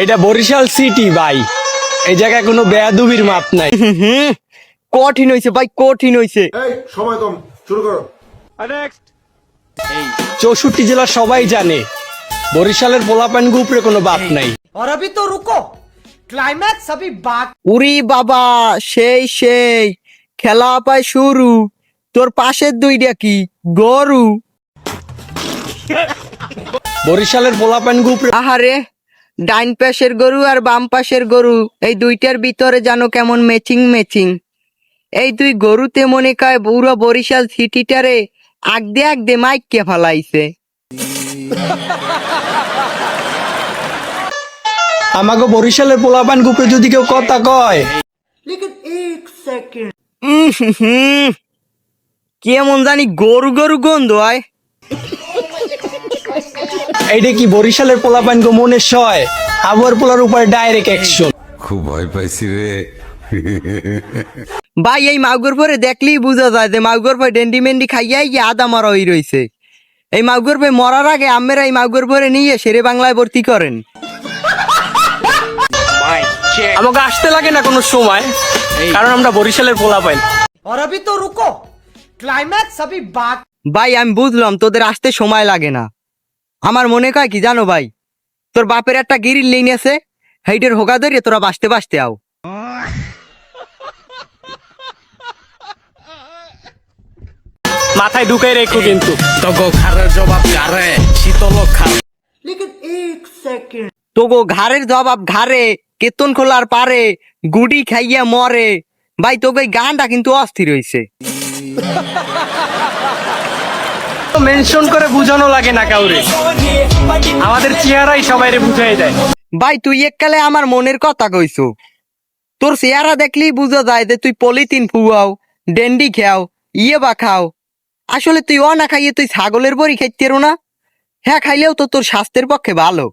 এটা বরিশাল সিটি ভাই, এই জায়গায় কোনো বেয়াদবির মাপ নাই। কঠিন হইছে ভাই, কঠিন হইছে। এই সময় কম, শুরু করো। 64 জেলা সবাই জানে বরিশালের পোলাপান গ্রুপে কোনো বাপ নাই। और अभी तो रुको, क्लाइमैक्स अभी बाकी। উরি বাবা, সেই সেই খেলা পায় শুরু। তোর পাশের দুইটা কি গরু? বরিশালের পোলাপান গ্রুপে আহারে, ডাইন পাশের গরু আর বাম পাশের গরু, এই দুইটার ভিতরে জানো কেমন ম্যাচিং ম্যাচিং। এই দুই গরুতে মনে কয় পুরো বরিশাল সিটিটারে আগদে আগদে মাইকে ফেলাইছে। আমাকে বরিশালের পোলাপান গ্রুপে যদি কেউ কথা কয়, लेकिन एक सेकंड, কেমন জানি গরু গরু গন্ধ হয়। এইটা কি বরিশালের পোলাপান গো মনে সয়? আবহাওয়ার পোলার উপরে ডাইরেক্ট অ্যাকশন। খুব ভয় পাইছি রে। ভাই এই মাগুর পরে দেখলেই বোঝা যায় যে মাগুর ভাই ডেন্ডি মেন্ডি খাইয়াই গিয়ে আদা মরা হয়ে রয়েছে। এই মাগুর ভাই মরার আগে আমেরা এই মাগুর পরে নিয়ে শেরে বাংলায় ভর্তি করেন। আমাকে আসতে লাগে না কোনো সময়, কারণ আমরা বরিশালের পোলাপান। और अभी तो रुको, क्लाइमैक्स अभी बाकी। ভাই আমি বুঝলাম তোদের আসতে সময় লাগে না। আমার মনে কয় কি জানো ভাই, তোর বাপের একটা গিরিল লিন আছে, হেইটের হোগা ধরে তোরা বাঁচতে বাঁচতে আও। মাথায় ঢুকাই রেখো কিন্তু। তগো খারের জবাব কারে শীতল খার। लेकिन एक सेकंड, তোগো ঘাড়ের জবাব ঘাড়ে, কেতন খোলার পারে, গুডি খাইয়া মরে। ভাই তোকে এই গানটা কিন্তু অস্থির হইছে। মেনশন করে বুঝানো লাগে না কাউরে, আমাদের চেহারাই সবাইরে বুঝাই দেয়। ভাই তুই এককালে আমার মনের কথা কইছো। তোর চেহারা দেখলেই বুঝা যায় যে তুই পলিথিন ফুয়াও, ডেন্ডি খাও, ইয়ে বা খাও। আসলে তুই অ না খাইয়ে তুই ছাগলের বড়ি খাইতেরো না। হ্যাঁ খাইলেও তো তোর স্বাস্থ্যের পক্ষে ভালো।